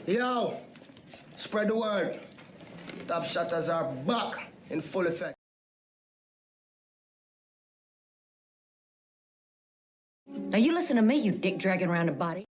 Yo, spread the word. Top shutters are back in full effect. Now you listen to me, you dick dragging around a body.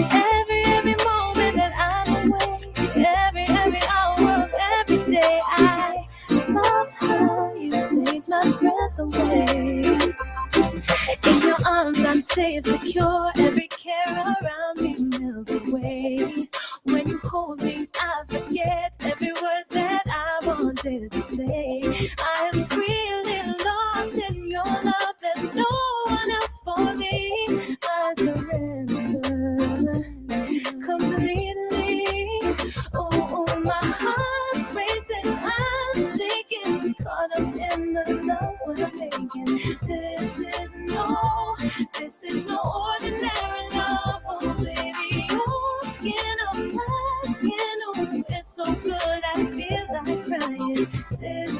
Every moment that I'm awake, every hour of every day, I love how you take my breath away. In your arms I'm safe, secure, every care around me melts away. When you hold me, I forget every word that I wanted to say. I am really lost in your love, there's no one else for me. I surrender completely. Oh, my heart's racing, I'm shaking, caught up in the love we're making. This is no ordinary love, oh baby. Your skin on my skin, oh, it's so good I feel like crying. This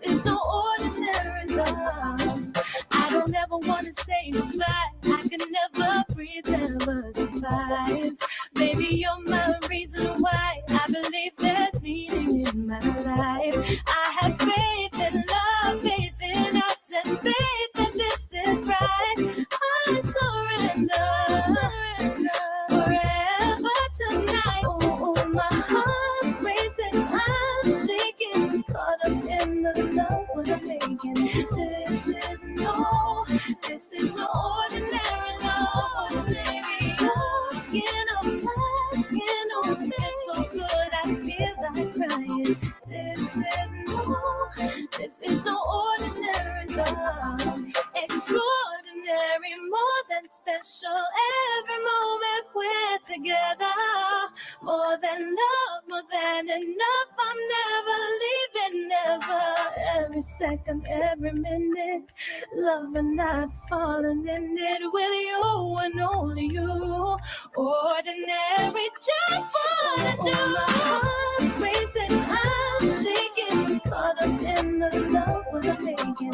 is no ordinary love. I don't ever wanna say goodbye. I can never breathe, never survive. Baby, you're my reason why I believe there's meaning in my life. I have faith in love, faith in us, and faith that this is right. I surrender forever tonight. Oh, my heart's racing, I'm shaking, caught up in the love we're making. This is no ordinary love, baby. Your skin on my skin, oh, it's so good I feel like crying. This is no ordinary love. Extraordinary, more than special. Every moment we're together. More than love, more than enough. I'm never leaving, never. Every second, every minute, loving, I've fallen in it with you and only you. Ordinary, just wanna do. My heart's racing, I'm shaking, caught up in the love we're making.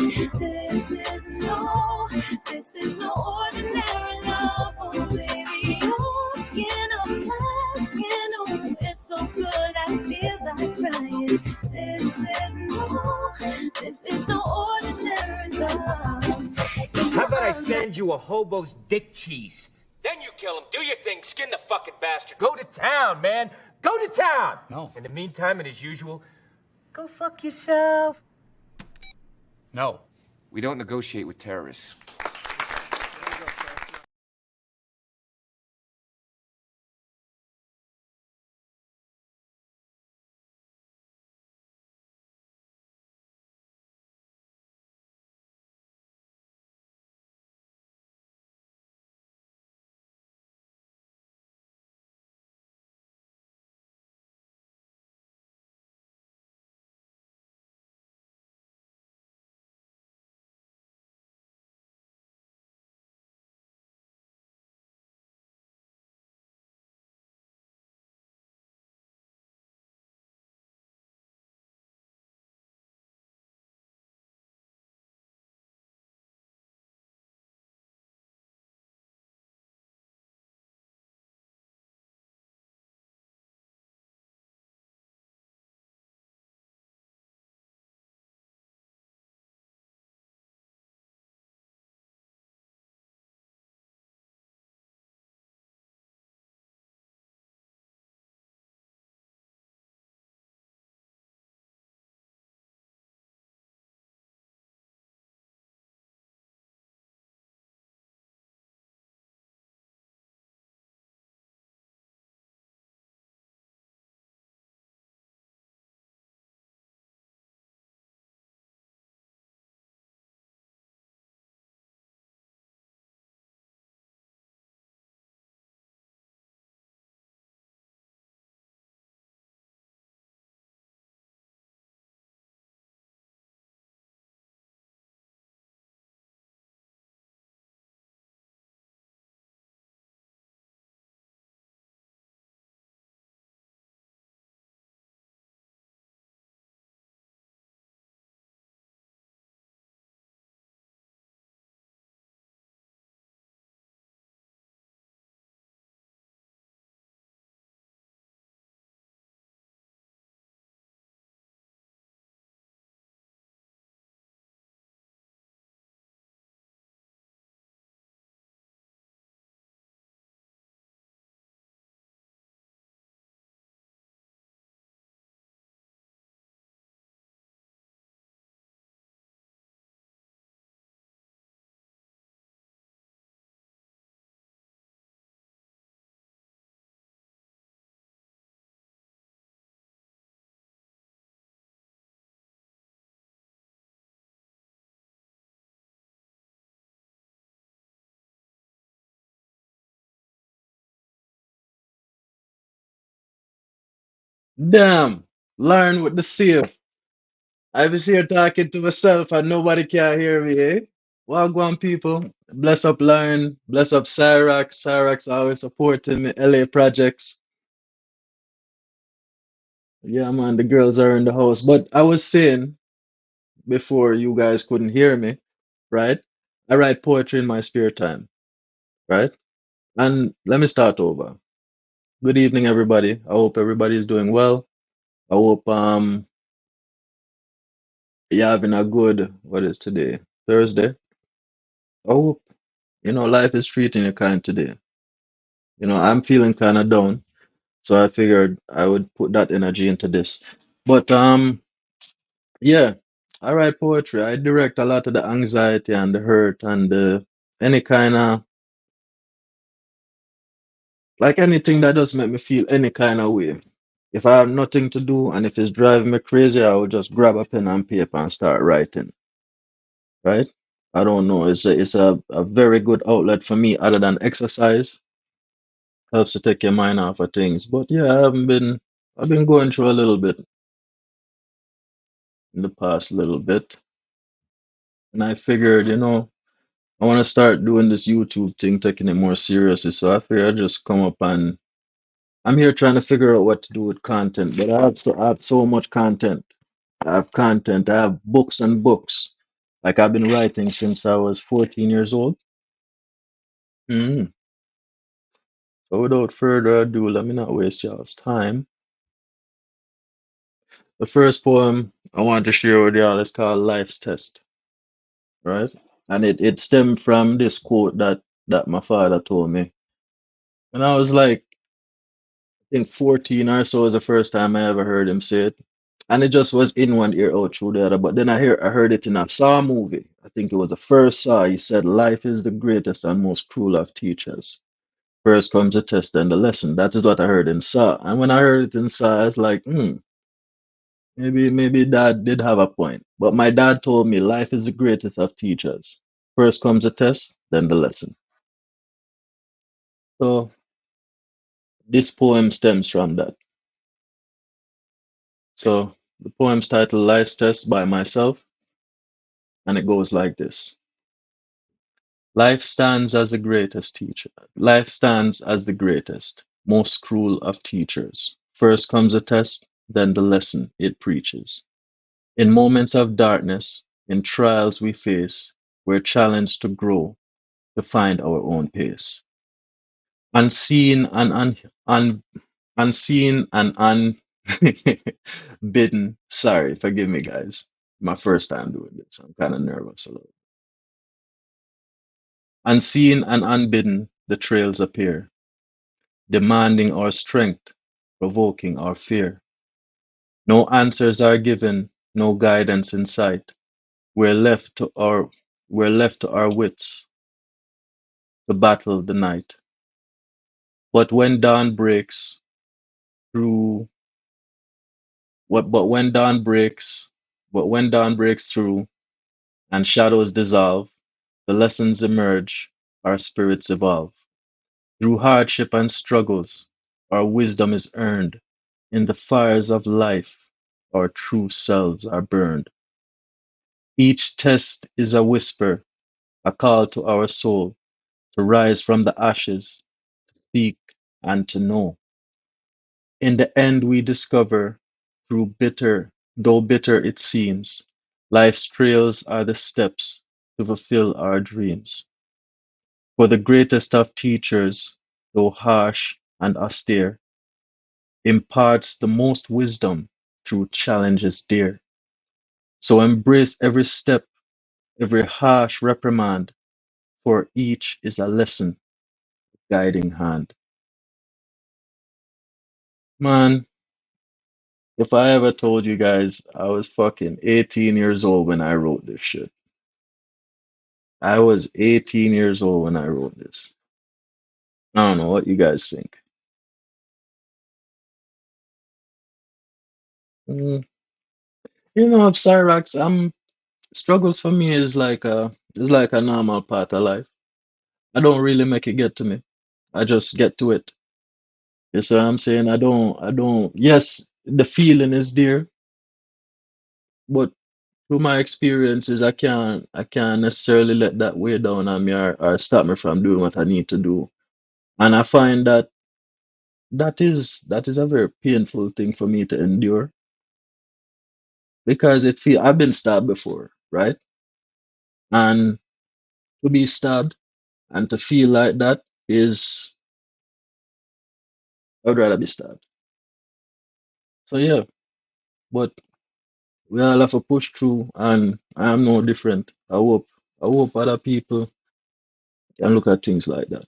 This is no ordinary love, oh baby. Your skin on my skin, oh, it's so good I feel like crying. This is no ordinary love. How about I send you a hobo's dick cheese? Then you kill him, do your thing, skin the fucking bastard. Go to town, man. Go to town. No. In the meantime, and as usual, go fuck yourself. No. We don't negotiate with terrorists. Damn, learn with the safe. I was here talking to myself and nobody can hear me, eh? Wagwan people. Bless up Lion. Bless up Cyrax. Cyrax always supporting me. LA projects. Yeah, man, the girls are in the house. But I was saying before you guys couldn't hear me, right? I write poetry in my spare time, right? And let me start over. Good evening, everybody. I hope everybody is doing well. I hope you're having a good, what is today? Thursday. I hope, life is treating you kind today. I'm feeling kind of down, so I figured I would put that energy into this. But yeah, I write poetry. I direct a lot of the anxiety and the hurt and any kind of like anything that does make me feel any kind of way. If I have nothing to do and if it's driving me crazy, I will just grab a pen and paper and start writing, right? I don't know. It's a very good outlet for me other than exercise. Helps to take your mind off of things. But yeah, I've been going through a little bit in the past little bit. And I figured, I want to start doing this YouTube thing, taking it more seriously. So I figured I'd just come up and I'm here trying to figure out what to do with content. But I have so much content. I have content. I have books and books. Like I've been writing since I was 14 years old. Mhm. So without further ado, let me not waste y'all's time. The first poem I want to share with y'all is called Life's Test, right? And it stemmed from this quote that my father told me. And I was like, I think 14 or so was the first time I ever heard him say it. And it just was in one ear, out through the other. But then I heard it in a Saw movie. I think it was the first Saw. He said, "Life is the greatest and most cruel of teachers. First comes the test, then the lesson." That is what I heard in Saw. And when I heard it in Saw, I was like, maybe Dad did have a point. But my dad told me life is the greatest of teachers. First comes the test, then the lesson. So this poem stems from that. So the poem's titled Life's Test by myself, and it goes like this. Life stands as the greatest teacher. Life stands as the greatest, most cruel of teachers. First comes the test, then the lesson it preaches. In moments of darkness, in trials we face, we're challenged to grow, to find our own pace. Unseen and unseen and unbidden. Sorry, forgive me, guys. My first time doing this. I'm kind of nervous a little. Unseen and unbidden, the trails appear, demanding our strength, provoking our fear. No answers are given, no guidance in sight. We're left to our we're left to our wits to battle the night. But when dawn breaks through what but when dawn breaks through and shadows dissolve, the lessons emerge, our spirits evolve. Through hardship and struggles, our wisdom is earned. In the fires of life, our true selves are burned. Each test is a whisper, a call to our soul to rise from the ashes, to seek and to know. In the end, we discover, though bitter it seems, life's trails are the steps to fulfill our dreams. For the greatest of teachers, though harsh and austere, imparts the most wisdom through challenges dear. So embrace every step, every harsh reprimand, for each is a lesson, guiding hand. Man, if I ever told you guys I was fucking 18 years old when I wrote this shit. I was 18 years old when I wrote this. I don't know what you guys think. Mm, Cyrax, struggles for me is like a normal part of life. I don't really make it get to me. I just get to it. You see what I'm saying? Yes, the feeling is there, but through my experiences, I can't necessarily let that weigh down on me or stop me from doing what I need to do. And I find that that is a very painful thing for me to endure because it feel I've been stabbed before, right? And to be stabbed and to feel like that is I'd rather be stabbed. So yeah, but we all have to push through, and I am no different. I hope other people can look at things like that.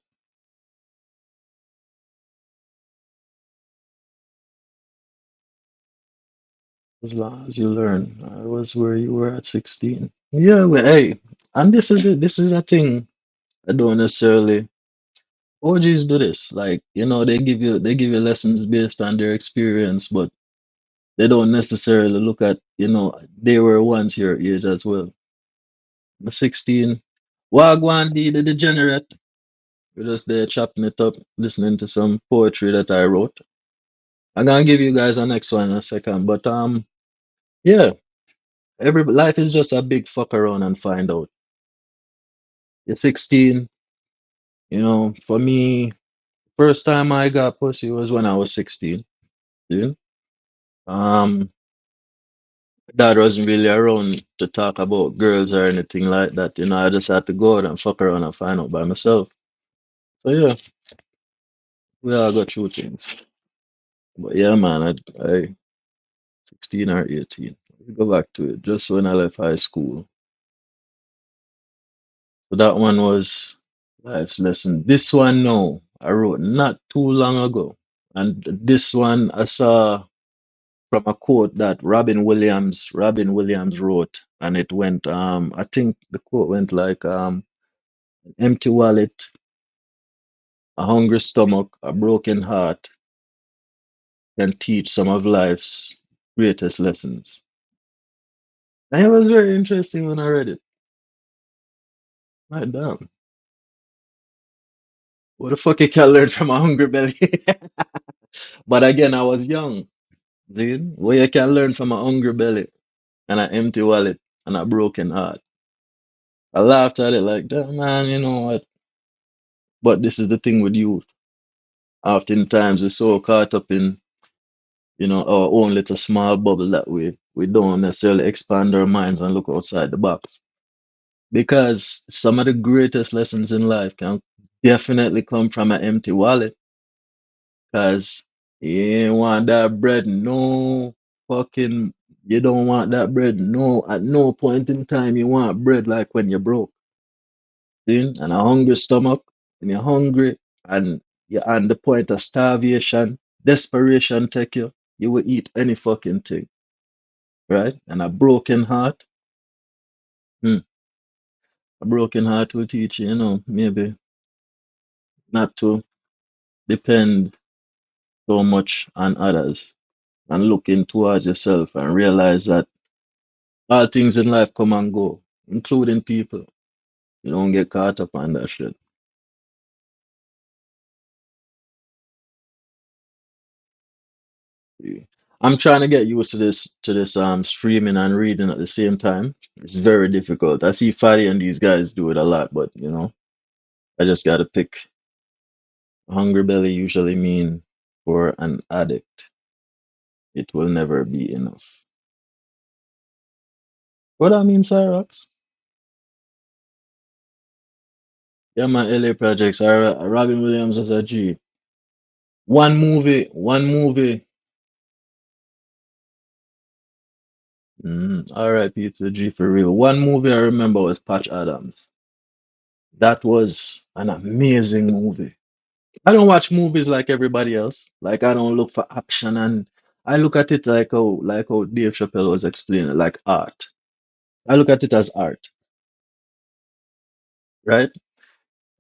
As long as you learn. I was where you were at 16. Yeah, well, hey, and this is it. This is a thing I don't necessarily. OGs do this. Like, they give you lessons based on their experience, but they don't necessarily look at, they were once your age as well. I'm 16. Wagwan D the degenerate. We're just there chopping it up, listening to some poetry that I wrote. I'm gonna give you guys the next one in a second, but yeah, every life is just a big fuck around and find out. You're 16, for me, first time I got pussy was when I was 16. Yeah. Um, Dad wasn't really around to talk about girls or anything like that. I just had to go out and fuck around and find out by myself. So yeah, we all go through things. But yeah, man, I 16 or 18. We go back to it. Just when I left high school. So that one was life's lesson. This one, no, I wrote not too long ago. And this one I saw from a quote that Robin Williams wrote, and it went I think the quote went like empty wallet, a hungry stomach, a broken heart can teach some of life's greatest lessons. And it was very interesting when I read it. My damn. What the fuck you can learn from a hungry belly? But again, I was young. Dude, what you can learn from a hungry belly and an empty wallet and a broken heart. I laughed at it like, damn man, you know what? But this is the thing with youth. Oftentimes we're so caught up in, our own little small bubble that we don't necessarily expand our minds and look outside the box. Because some of the greatest lessons in life can definitely come from an empty wallet. Because you ain't want that bread, no fucking, you don't want that bread, no, at no point in time you want bread like when you're broke. See? And a hungry stomach, and you're hungry, and you're on the point of starvation, desperation take you, you will eat any fucking thing, right? And hmm, a broken heart will teach you, maybe not to depend so much on others and looking towards yourself and realize that all things in life come and go, including people. You don't get caught up on that shit. See? I'm trying to get used to this streaming and reading at the same time. It's very difficult. I see Fatty and these guys do it a lot, but I just gotta pick. Hungry belly usually mean for an addict. It will never be enough. What I mean, Cyrox? Yeah, my LA projects are Robin Williams as a G. One movie. R.I.P. to the G for real. One movie I remember was Patch Adams. That was an amazing movie. I don't watch movies like everybody else. Like I don't look for action, and I look at it like how Dave Chappelle was explaining, like art. I look at it as art, right?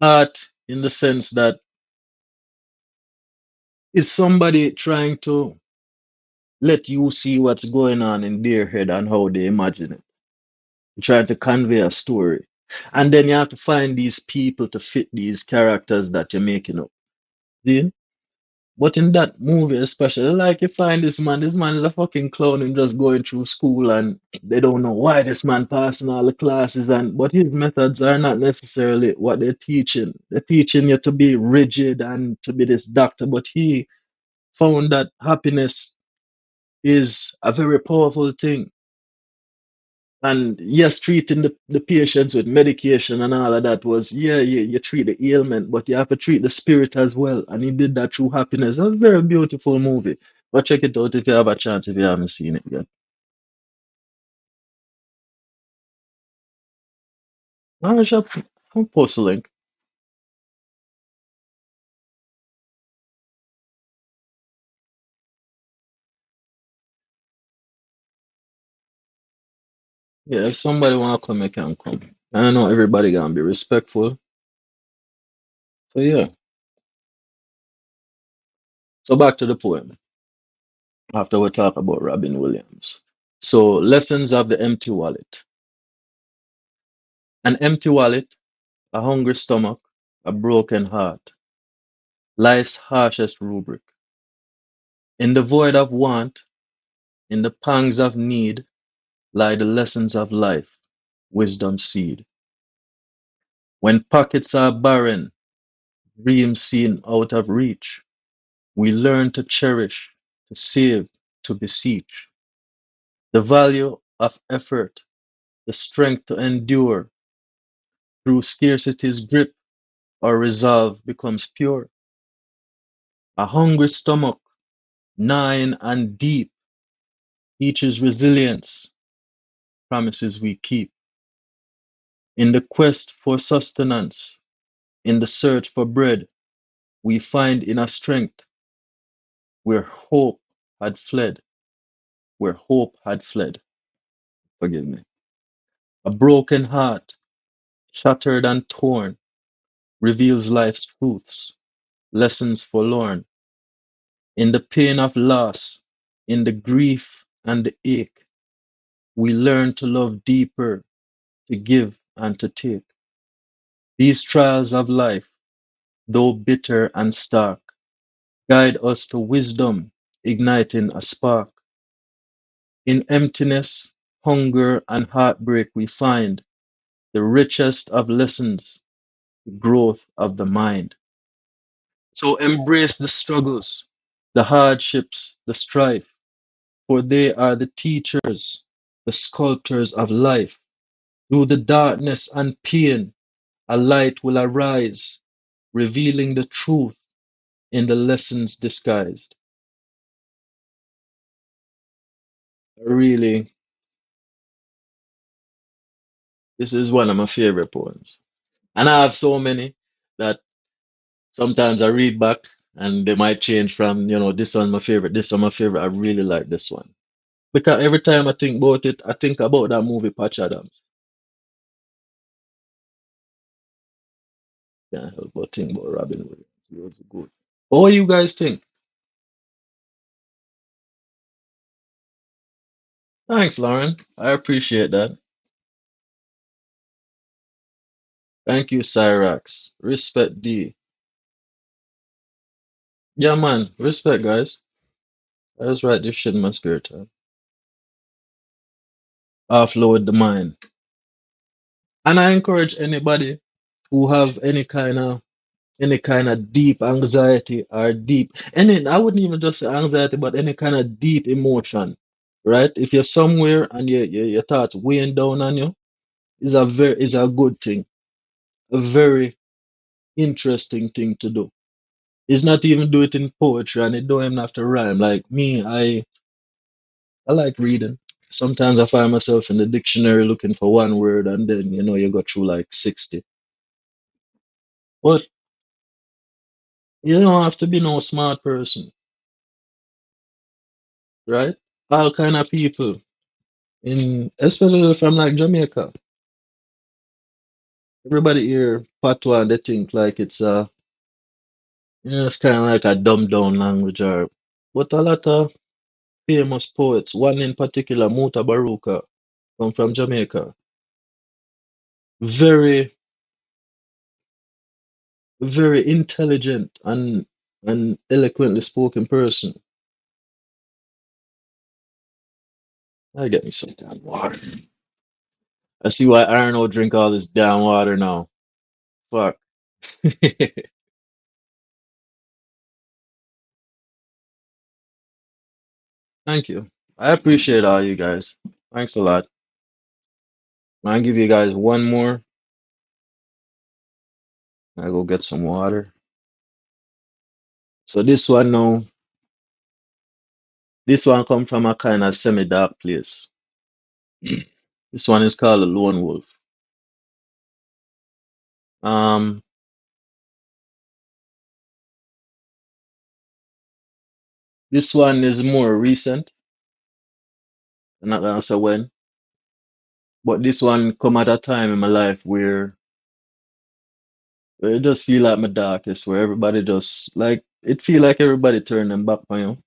Art in the sense that is somebody trying to let you see what's going on in their head and how they imagine it, trying to convey a story. And then you have to find these people to fit these characters that you're making up. See? But in that movie, especially, like you find this man is a fucking clown and just going through school and they don't know why this man passing all the classes and but his methods are not necessarily what they're teaching. They're teaching you to be rigid and to be this doctor, but he found that happiness is a very powerful thing. And yes, treating the patients with medication and all of that was, yeah, you treat the ailment, but you have to treat the spirit as well. And he did that through happiness. A very beautiful movie. But check it out if you have a chance, if you haven't seen it yet. I'll post a link. Yeah, if somebody want to come, they can come. And I know everybody gonna be respectful. So yeah. So back to the poem. After we talk about Robin Williams. So lessons of the empty wallet. An empty wallet, a hungry stomach, a broken heart. Life's harshest rubric. In the void of want, in the pangs of need, lie the lessons of life, wisdom's seed. When pockets are barren, dreams seem out of reach, we learn to cherish, to save, to beseech. The value of effort, the strength to endure, through scarcity's grip, our resolve becomes pure. A hungry stomach, gnawing and deep, teaches resilience, promises we keep. In the quest for sustenance, in the search for bread, we find inner strength where hope had fled, where hope had fled. Forgive me. A broken heart, shattered and torn, reveals life's truths, lessons forlorn. In the pain of loss, in the grief and the ache, we learn to love deeper, to give and to take. These trials of life, though bitter and stark, guide us to wisdom, igniting a spark. In emptiness, hunger, and heartbreak, we find the richest of lessons, the growth of the mind. So embrace the struggles, the hardships, the strife, for they are the teachers, the sculptors of life. Through the darkness and pain, a light will arise, revealing the truth in the lessons disguised. Really, this is one of my favorite poems. And I have so many that sometimes I read back and they might change from, this one my favorite, this one my favorite. I really like this one. Because every time I think about it, I think about that movie Patch Adams. Can't help but think about Robin Williams. He was good. What do you guys think? Thanks, Lauren. I appreciate that. Thank you, Cyrax. Respect D. Yeah, man. Respect, guys. I just write this shit in my spare time. Offload the mind. And I encourage anybody who have any kind of deep anxiety or deep any I wouldn't even just say anxiety, but any kind of deep emotion, right? If you're somewhere and your thoughts weighing down on you, is a good thing, a very interesting thing to do. It's not even do it in poetry and it don't even have to rhyme. Like me, I like reading. Sometimes I find myself in the dictionary looking for one word and then you go through like 60. But you don't have to be no smart person, right? All kind of people in especially from like Jamaica. Everybody here patois and they think like it's kind of like a dumbed down language or but a lot of famous poets, one in particular, Muta Baruka, come from Jamaica. Very, very intelligent and an eloquently spoken person. I get me some damn water. I see why Arno drink all this damn water now. Fuck. Thank you. I appreciate all you guys. Thanks a lot. I'll give you guys one more. I go get some water. So this one now, this one come from a kind of semi-dark place. This one is called a lone wolf. Um, this one is more recent. I'm not gonna say when, but this one come at a time in my life where it just feel like my darkest, where everybody just like it feel like everybody turn them back on you.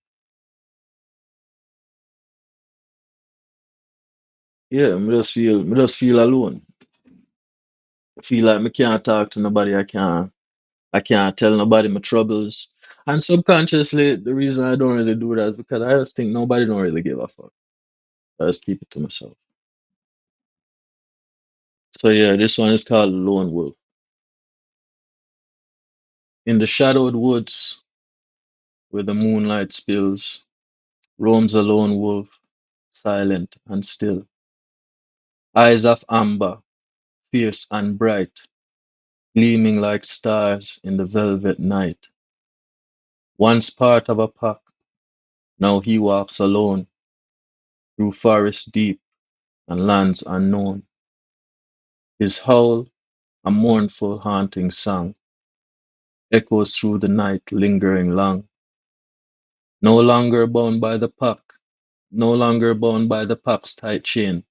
Yeah, me just feel alone. I feel like me can't talk to nobody. I can't tell nobody my troubles. And subconsciously, the reason I don't really do that is because I just think nobody don't really give a fuck. I just keep it to myself. So yeah, this one is called Lone Wolf. In the shadowed woods where the moonlight spills, roams a lone wolf, silent and still. Eyes of amber, fierce and bright, gleaming like stars in the velvet night. Once part of a pack, now he walks alone through forests deep and lands unknown. His howl, a mournful, haunting song, echoes through the night, lingering long. No longer bound by the pack, no longer bound by the pack's tight chain,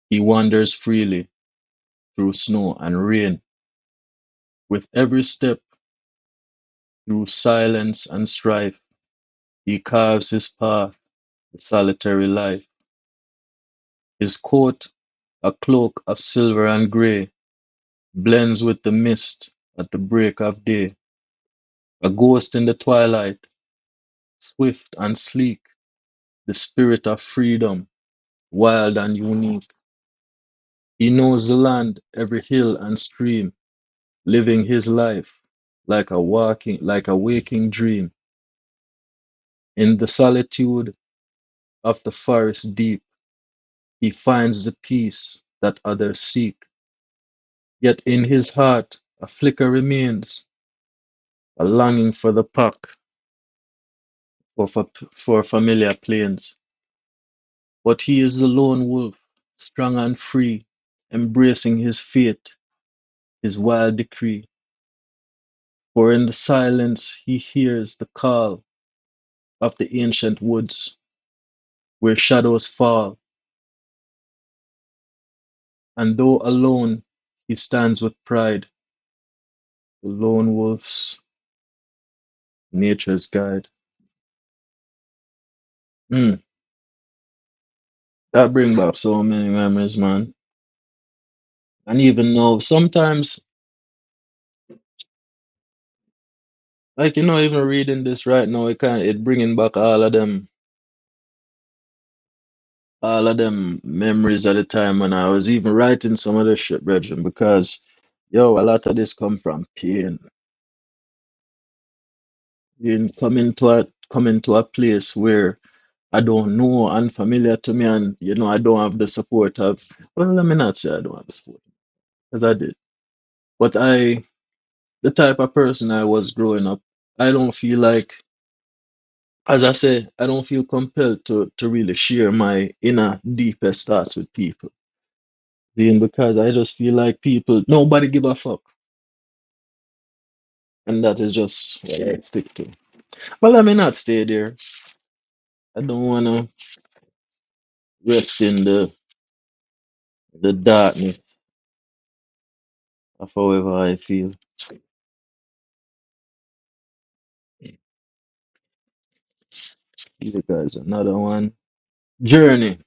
he wanders freely through snow and rain. With every step through silence and strife, he carves his path, a solitary life. His coat, a cloak of silver and grey, blends with the mist at the break of day. A ghost in the twilight, swift and sleek, the spirit of freedom, wild and unique. He knows the land, every hill and stream, living his life like a waking dream. In the solitude of the forest deep, he finds the peace that others seek. Yet in his heart a flicker remains, a longing for the pack, for familiar plains. But he is the lone wolf, strong and free, embracing his fate, his wild decree. For in the silence he hears the call of the ancient woods, where shadows fall, and though alone he stands with pride, the lone wolf's nature's guide. Mm, that bring back so many memories, man. And even though sometimes, like even reading this right now, it bringing back all of them memories at the time when I was even writing some of the shit, brethren, because yo, a lot of this come from pain. You coming to a place where I don't know, unfamiliar to me, and I don't have the support of. Well, let me not say I don't have the support, because I did. But the type of person I was growing up, I don't feel like, as I say, I don't feel compelled to really share my inner deepest thoughts with people. Then because I just feel like nobody give a fuck, and that is just what I stick to. But let me not stay there. I don't wanna rest in the darkness of however I feel. You guys, another one. Journey.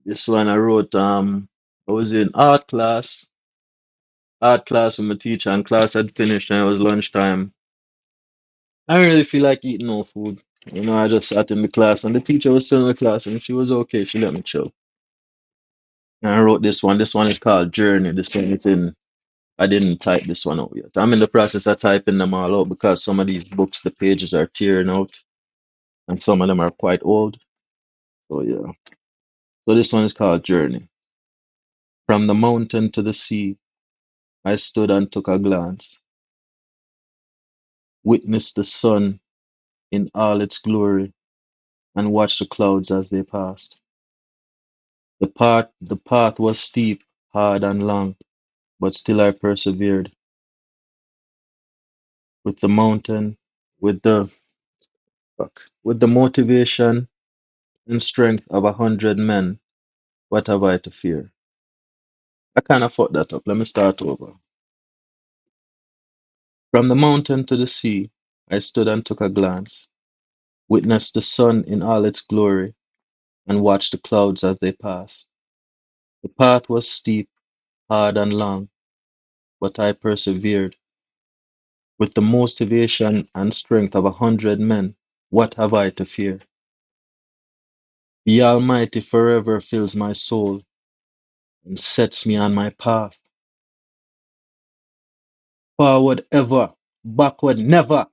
This one I wrote. I was in art class art class with my teacher, and class had finished, and it was lunchtime. I didn't really feel like eating no food. I just sat in the class, and the teacher was still in the class, and she was okay. She let me chill. And I wrote this one. This one is called Journey. This one is in. I didn't type this one out yet. I'm in the process of typing them all out because some of these books, the pages are tearing out, and some of them are quite old. So yeah. So this one is called Journey. From the mountain to the sea, I stood and took a glance, witnessed the sun in all its glory, and watched the clouds as they passed. The path was steep, hard, and long, but still I persevered. With the mountain, with the with the motivation and strength of 100 men, what have I to fear? I kind of fucked that up. Let me start over. From the mountain to the sea, I stood and took a glance, witnessed the sun in all its glory, and watched the clouds as they passed. The path was steep, hard, and long, but I persevered. With the motivation and strength of 100 men, what have I to fear? The Almighty forever fills my soul and sets me on my path. Forward ever, backward never.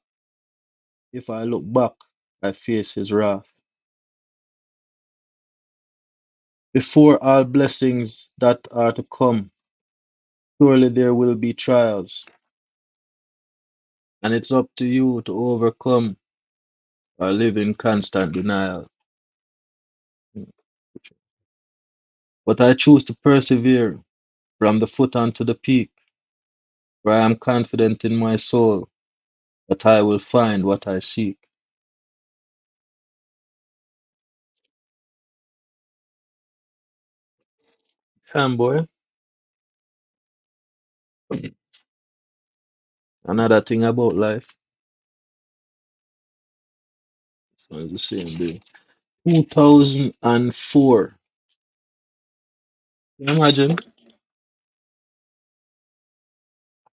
If I look back, I face his wrath. Before all blessings that are to come, surely there will be trials, and it's up to you to overcome or live in constant denial. But I choose to persevere from the foot onto the peak, for I am confident in my soul that I will find what I seek. Boy, another thing about life, so it's the same day. 2004. Can you imagine?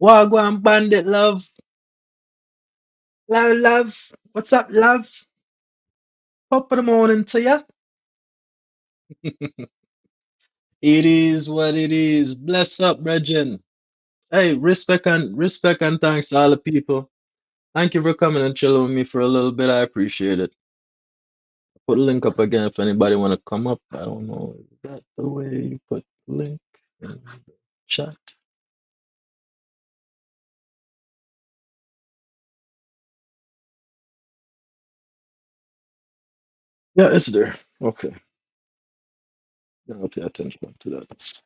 Wagwan bandit love. Love, love. What's up, love? Top of the morning to ya. It is what it is. Bless up, Regin. Hey, respect and thanks to all the people. Thank you for coming and chilling with me for a little bit. I appreciate it. Put the link up again if anybody want to come up. I don't know. Is that the way you put the link in the chat? Yeah, it's there. Okay. Yeah, I'll pay attention to that.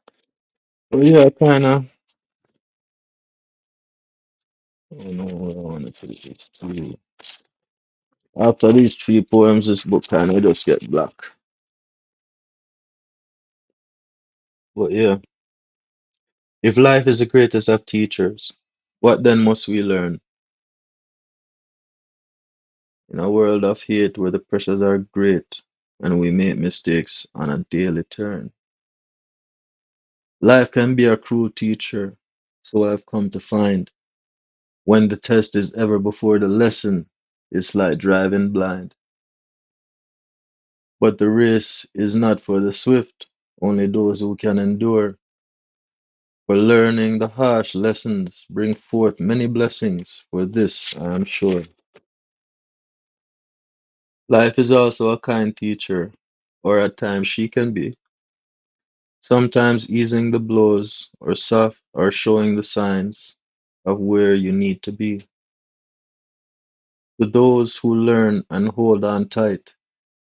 Well, yeah, kind of. I don't know what I want to put this to. After these three poems, this book kind of just get black. But yeah, if life is the greatest of teachers, what then must we learn? In a world of hate where the pressures are great and we make mistakes on a daily turn. Life can be a cruel teacher, so I've come to find. When the test is ever before the lesson, it's like driving blind. But the race is not for the swift, only those who can endure. For learning the harsh lessons bring forth many blessings, for this I am sure. Life is also a kind teacher, or at times she can be, sometimes easing the blows, or soft, or showing the signs of where you need to be. To those who learn and hold on tight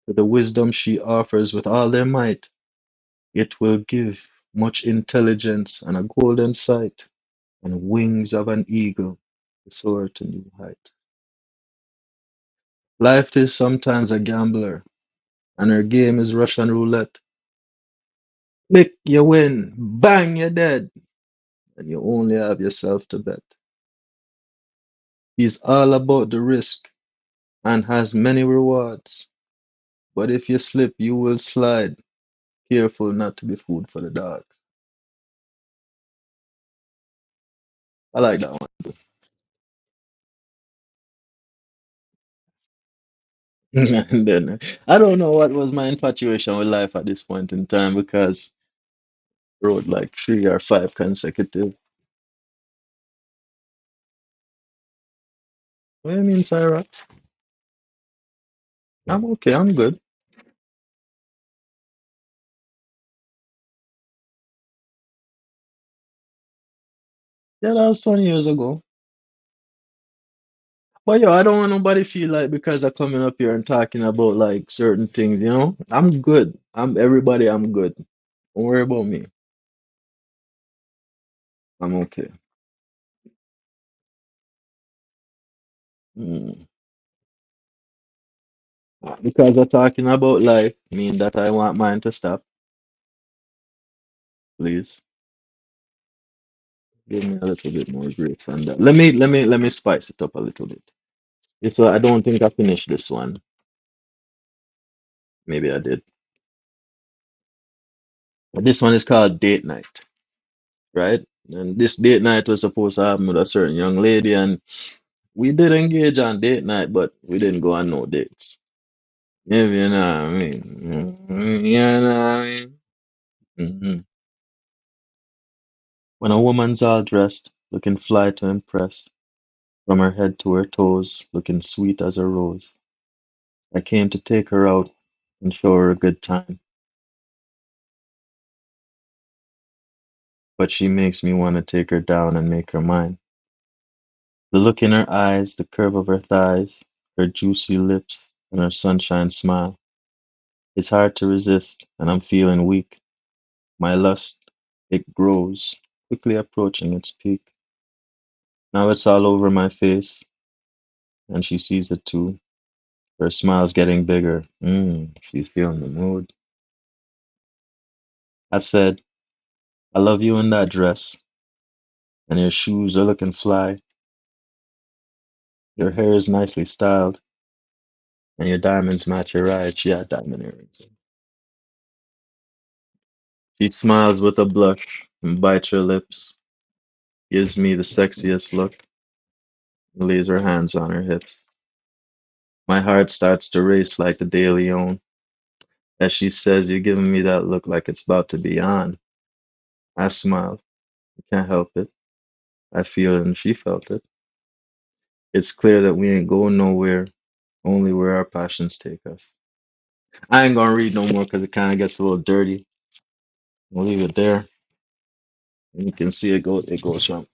to the wisdom she offers with all their might, it will give much intelligence and a golden sight, and wings of an eagle to soar to new height. Life is sometimes a gambler, and her game is Russian roulette. Click, you win, bang, you're dead, and you only have yourself to bet. He's all about the risk and has many rewards, but if you slip, you will slide. Careful not to be food for the dogs. I like that one. And then I don't know what was my infatuation with life at this point in time because I wrote like 3 or 5 consecutive. What do you mean, Sarah? I'm okay. I'm good. Yeah, that was 20 years ago. But yo, I don't want nobody feel like because I'm coming up here and talking about like certain things, you know? I'm good. I'm everybody, I'm good. Don't worry about me. I'm okay. Mm. Because I'm talking about life, mean that I want mine to stop, please. Give me a little bit more grace on that. Let me spice it up a little bit. So I don't think I finished this one. Maybe I did. But this one is called Date Night, right? And this date night was supposed to happen with a certain young lady, and we did engage on date night, but we didn't go on no dates. Yeah, you know what I mean? You know what I mean? Mhm. When a woman's all dressed, looking fly to impress, from her head to her toes, looking sweet as a rose, I came to take her out and show her a good time, but she makes me want to take her down and make her mine. The look in her eyes, the curve of her thighs, her juicy lips, and her sunshine smile. It's hard to resist, and I'm feeling weak. My lust, it grows, quickly approaching its peak. Now it's all over my face, and she sees it too. Her smile's getting bigger. She's feeling the mood. I said, I love you in that dress, and your shoes are looking fly. Your hair is nicely styled, and your diamonds match your eyes. She had diamond earrings. She smiles with a blush and bites her lips, gives me the sexiest look, and lays her hands on her hips. My heart starts to race like the De Leon as she says, "You're giving me that look like it's about to be on." I smiled. I can't help it. I feel it, and she felt it. It's clear that we ain't going nowhere, only where our passions take us. I ain't gonna read no more because it kind of gets a little dirty. We'll leave it there. And you can see it go. It goes from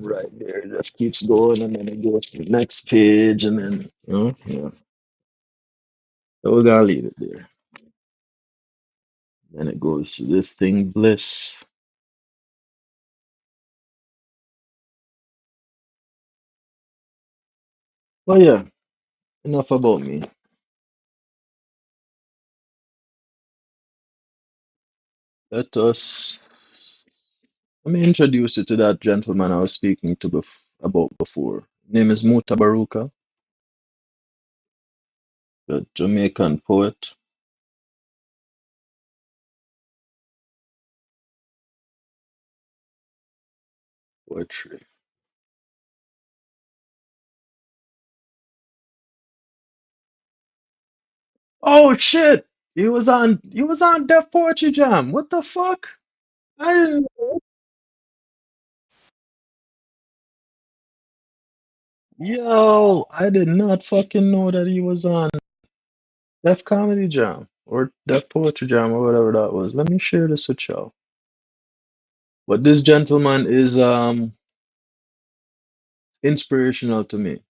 right there. It just keeps going, and then it goes to the next page, and then yeah. So we're gonna leave it there. Then it goes to this thing, bliss. Oh yeah, enough about me. Let us. Let me introduce you to that gentleman I was speaking to about before. Name is Muta Baruka, the Jamaican poet. Poetry. Oh shit! He was on Def Poetry Jam. What the fuck? I didn't Yo, I did not fucking know that he was on Def Comedy Jam or Def Poetry Jam or whatever that was. Let me share this with y'all. But this gentleman is inspirational to me.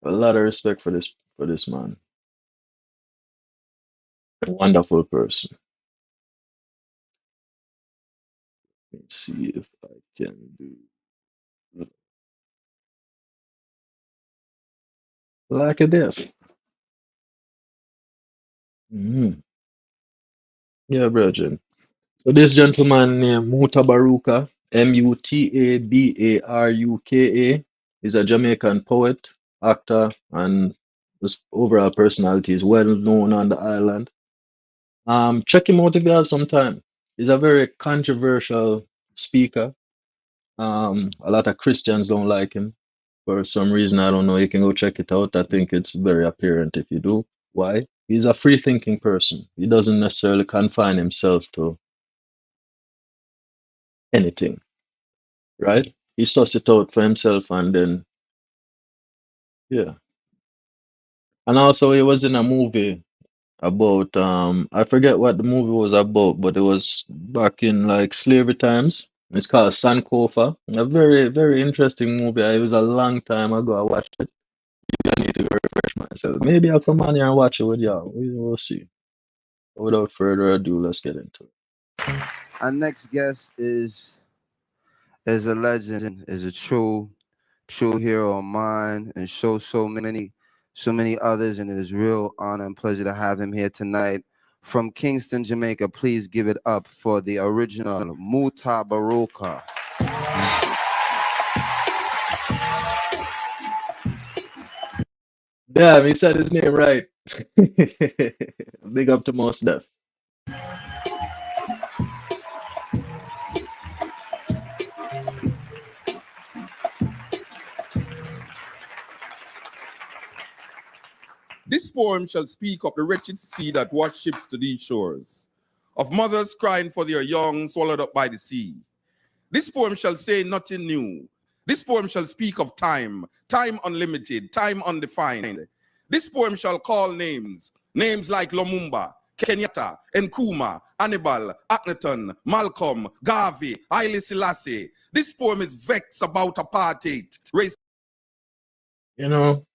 A lot of respect for this man. A wonderful person. Let's see if I can do like this. Mhm. Yeah, Virgin. So this gentleman named Mutabaruka, Mutabaruka, is a Jamaican poet, actor, and his overall personality is well known on the island. Check him out if you have some time. He's a very controversial speaker. A lot of Christians don't like him for some reason. I don't know. You can go check it out. I think it's very apparent if you do. Why? He's a free thinking person. He doesn't necessarily confine himself to anything, right? He suss it out for himself and then, yeah. And also, he was in a movie about, I forget what the movie was about, but it was back in like slavery times. It's called Sankofa. A very, very interesting movie. It was a long time ago. I watched it. I need to go refresh myself. Maybe I'll come on here and watch it with y'all. We'll see. Without further ado, let's get into it. Our next guest is a legend, is a true hero of mine, and so many others, and it is real honor and pleasure to have him here tonight from Kingston, Jamaica. Please give it up for the original Muta Baruka. Damn, he said his name right. Big up to Mos Def. This poem shall speak of the wretched sea that washed ships to these shores, of mothers crying for their young swallowed up by the sea. This poem shall say nothing new. This poem shall speak of time, time unlimited, time undefined. This poem shall call names, names like Lumumba, Kenyatta, Nkrumah, Hannibal, Akhenaton, Malcolm, Garvey, Haile Selassie. This poem is vexed about apartheid, race. You know,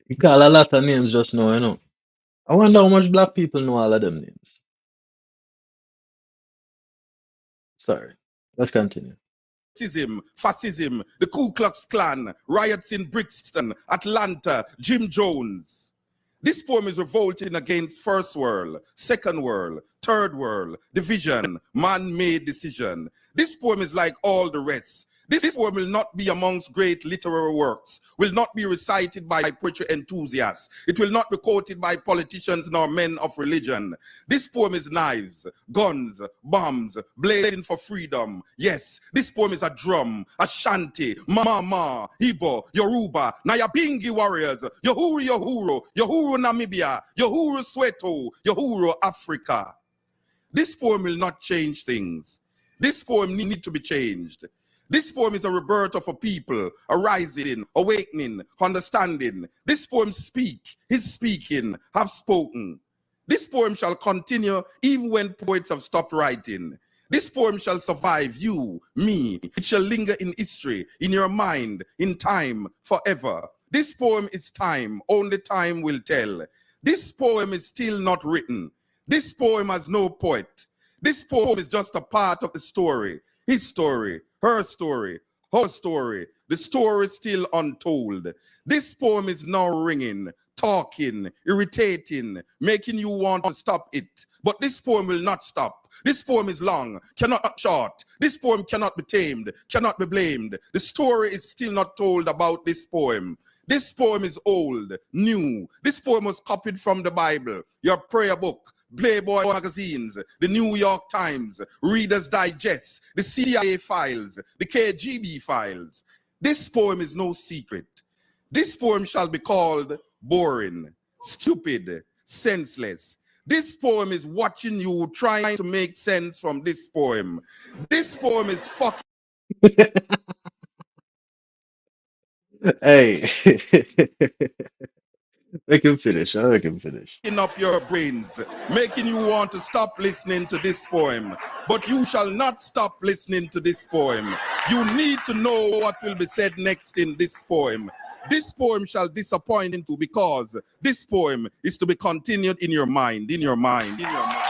he called a lot of names just now, you know. I wonder how much black people know all of them names. Sorry. Let's continue. Racism, fascism, the Ku Klux Klan, riots in Brixton, Atlanta, Jim Jones. This poem is revolting against first world, second world, third world, division, man-made decision. This poem is like all the rest. This poem will not be amongst great literary works, will not be recited by poetry enthusiasts. It will not be quoted by politicians nor men of religion. This poem is knives, guns, bombs, blazing for freedom. Yes, this poem is a drum, Ashanti, Mama, Igbo, Yoruba, Nyabingi warriors, Yohuru, Namibia, Yohuru Soweto, Yohuru Africa. This poem will not change things. This poem need to be changed. This poem is a rebirth of a people, a rising, awakening, understanding. This poem is speaking, have spoken. This poem shall continue even when poets have stopped writing. This poem shall survive you, me. It shall linger in history, in your mind, in time, forever. This poem is time, only time will tell. This poem is still not written. This poem has no poet. This poem is just a part of the story. His story, her story, her story. The story is still untold. This poem is now ringing, talking, irritating, making you want to stop it. But this poem will not stop. This poem is long, cannot be short. This poem cannot be tamed, cannot be blamed. The story is still not told about this poem. This poem is old, new. This poem was copied from the Bible, your prayer book, Playboy magazines, the New York Times, Reader's Digest, the CIA files, the KGB files. This poem is no secret. This poem shall be called boring, stupid, senseless. This poem is watching you trying to make sense from this poem. This poem is fucking Hey, make him finish. I'll make him finish. up your brains, making you want to stop listening to this poem. But you shall not stop listening to this poem. You need to know what will be said next in this poem. This poem shall disappoint you because this poem is to be continued in your mind, in your mind, in your mind.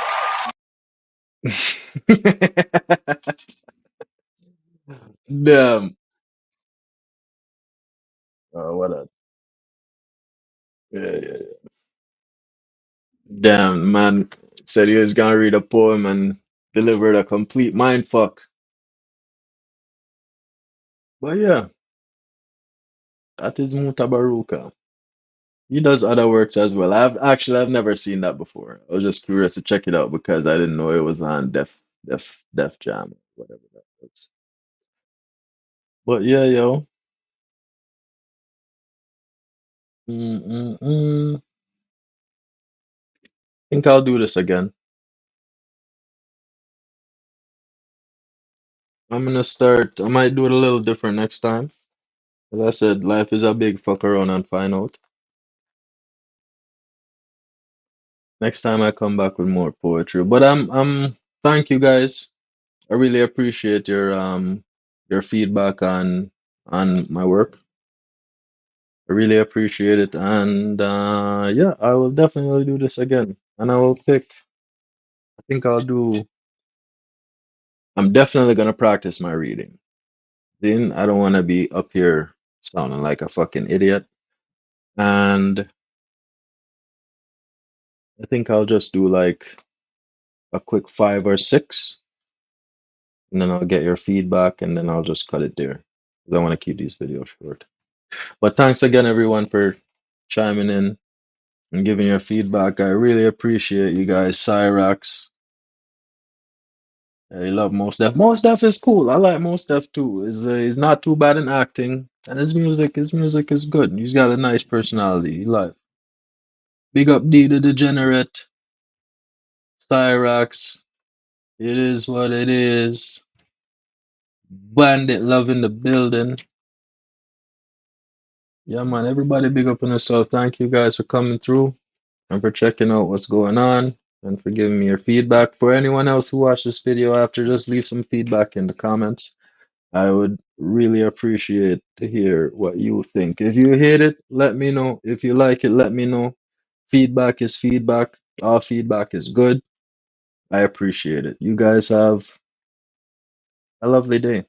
Damn. What up? Yeah. Damn, man said he was gonna read a poem and delivered a complete mind fuck. But yeah, that is Mutabaruka. He does other works as well. I've never seen that before. I was just curious to check it out because I didn't know it was on Def Jam, whatever that was. But yeah, yo. Mm-mm-mm. Think I'll do this again. I'm gonna start. I might do it a little different next time. As I said, life is a big fuck around and find out. Next time I come back with more poetry. But thank you guys. I really appreciate your feedback on my work. I really appreciate it. And yeah, I will definitely do this again. And I will pick, I think I'm definitely gonna practice my reading. Then I don't wanna be up here sounding like a fucking idiot. And I think I'll just do like a quick 5 or 6, and then I'll get your feedback, and then I'll just cut it there. 'Cause I want to keep these videos short. But thanks again, everyone, for chiming in and giving your feedback. I really appreciate you guys. Cyrax, I love Most Def. Most Def is cool. I like Most Def too. He's not too bad in acting, and his music is good. He's got a nice personality. Like big up D the Degenerate, Cyrax. It is what it is. Bandit love in the building. Yeah, man. Everybody big up on yourself. Thank you guys for coming through and for checking out what's going on and for giving me your feedback. For anyone else who watched this video after, just leave some feedback in the comments. I would really appreciate to hear what you think. If you hate it, let me know. If you like it, let me know. Feedback is feedback. All feedback is good. I appreciate it. You guys have a lovely day.